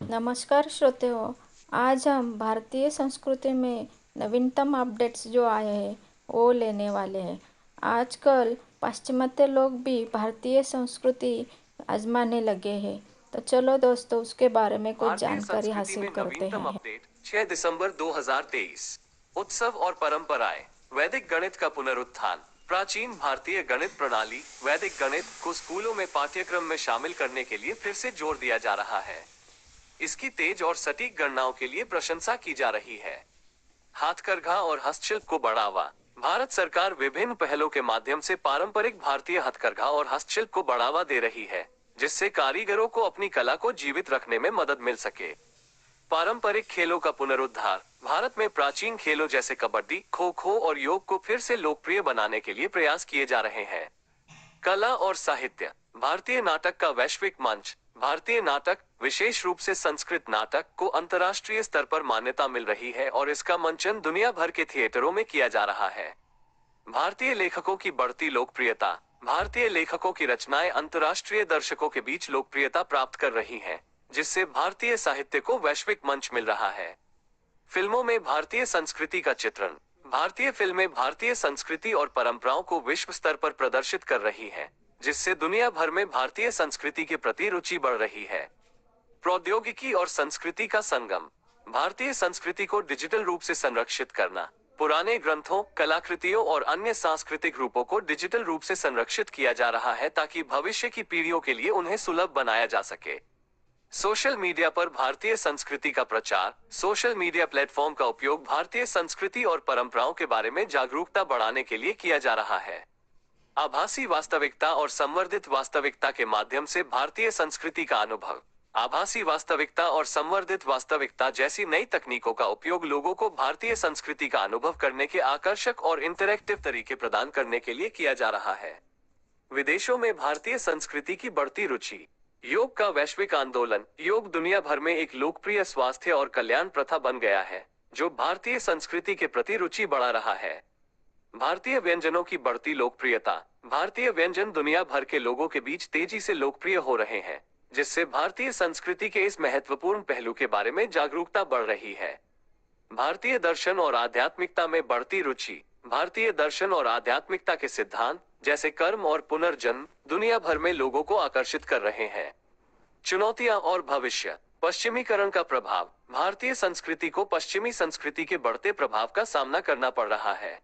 नमस्कार श्रोतेहो। आज हम भारतीय संस्कृति में नवीनतम अपडेट्स जो आए हैं वो लेने वाले हैं। आजकल पाश्चिमात्य लोग भी भारतीय संस्कृति आजमाने लगे हैं। तो चलो दोस्तों उसके बारे में कुछ भारतीय जानकारी संस्कृति हासिल में करते नवीनतम हैं। अपडेट 6 दिसंबर 2023। उत्सव और परंपराएं। वैदिक गणित का पुनरुत्थान। प्राचीन भारतीय गणित प्रणाली वैदिक गणित को स्कूलों में पाठ्यक्रम में शामिल करने के लिए फिर से जोर दिया जा रहा है। इसकी तेज और सटीक गणनाओं के लिए प्रशंसा की जा रही है। हाथकरघा और हस्तशिल्प को बढ़ावा। भारत सरकार विभिन्न पहलों के माध्यम से पारंपरिक भारतीय हथकरघा और हस्तशिल्प को बढ़ावा दे रही है, जिससे कारीगरों को अपनी कला को जीवित रखने में मदद मिल सके। पारंपरिक खेलों का पुनरुद्धार। भारत में प्राचीन खेलों जैसे कबड्डी, खो खो और योग को फिर से लोकप्रिय बनाने के लिए प्रयास किए जा रहे हैं। कला और साहित्य। भारतीय नाटक का वैश्विक मंच। भारतीय नाटक, विशेष रूप से संस्कृत नाटक, को अंतर्राष्ट्रीय स्तर पर मान्यता मिल रही है और इसका मंचन दुनिया भर के थिएटरों में किया जा रहा है। भारतीय लेखकों की बढ़ती लोकप्रियता। भारतीय लेखकों की रचनाएं अंतर्राष्ट्रीय दर्शकों के बीच लोकप्रियता प्राप्त कर रही हैं, जिससे भारतीय साहित्य को वैश्विक मंच मिल रहा है। फिल्मों में भारतीय संस्कृति का चित्रण। भारतीय फिल्में भारतीय संस्कृति और परंपराओं को विश्व स्तर पर प्रदर्शित कर रही हैं, जिससे दुनिया भर में भारतीय संस्कृति के प्रति रुचि बढ़ रही है। प्रौद्योगिकी और संस्कृति का संगम। भारतीय संस्कृति को डिजिटल रूप से संरक्षित करना। पुराने ग्रंथों, कलाकृतियों और अन्य सांस्कृतिक रूपों को डिजिटल रूप से संरक्षित किया जा रहा है ताकि भविष्य की पीढ़ियों के लिए उन्हें सुलभ बनाया जा सके। सोशल मीडिया पर भारतीय संस्कृति का प्रचार। सोशल मीडिया प्लेटफॉर्म का उपयोग भारतीय संस्कृति और परंपराओं के बारे में जागरूकता बढ़ाने के लिए किया जा रहा है। आभासी वास्तविकता और संवर्धित वास्तविकता के माध्यम से भारतीय संस्कृति का अनुभव। आभासी वास्तविकता और संवर्धित वास्तविकता जैसी नई तकनीकों का उपयोग लोगों को भारतीय संस्कृति का अनुभव करने के आकर्षक और इंटरैक्टिव तरीके प्रदान करने के लिए किया जा रहा है। विदेशों में भारतीय संस्कृति की बढ़ती रुचि। योग का वैश्विक आंदोलन। योग दुनिया भर में एक लोकप्रिय स्वास्थ्य और कल्याण प्रथा बन गया है, जो भारतीय संस्कृति के प्रति रुचि बढ़ा रहा है। भारतीय व्यंजनों की बढ़ती लोकप्रियता। भारतीय व्यंजन दुनिया भर के लोगों के बीच तेजी से लोकप्रिय हो रहे हैं, जिससे भारतीय संस्कृति के इस महत्वपूर्ण पहलू के बारे में जागरूकता बढ़ रही है। भारतीय दर्शन और आध्यात्मिकता में बढ़ती रुचि। भारतीय दर्शन और आध्यात्मिकता के सिद्धांत, जैसे कर्म और पुनर्जन्म, दुनिया भर में लोगों को आकर्षित कर रहे हैं। चुनौतियां और भविष्य। पश्चिमीकरण का प्रभाव। भारतीय संस्कृति को पश्चिमी संस्कृति के बढ़ते प्रभाव का सामना करना पड़ रहा है।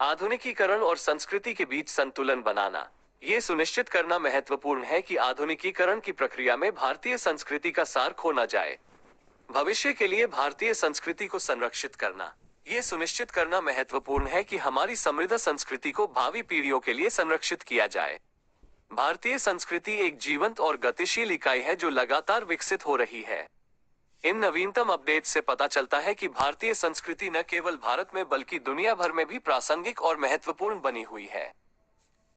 आधुनिकीकरण और संस्कृति के बीच संतुलन बनाना। ये सुनिश्चित करना महत्वपूर्ण है कि आधुनिकीकरण की प्रक्रिया में भारतीय संस्कृति का सार खो न जाए। भविष्य के लिए भारतीय संस्कृति को संरक्षित करना। ये सुनिश्चित करना महत्वपूर्ण है कि हमारी समृद्ध संस्कृति को भावी पीढ़ियों के लिए संरक्षित किया जाए। भारतीय संस्कृति एक जीवंत और गतिशील इकाई है जो लगातार विकसित हो रही है। इन नवीनतम अपडेट से पता चलता है कि भारतीय संस्कृति न केवल भारत में बल्कि दुनिया भर में भी प्रासंगिक और महत्वपूर्ण बनी हुई है।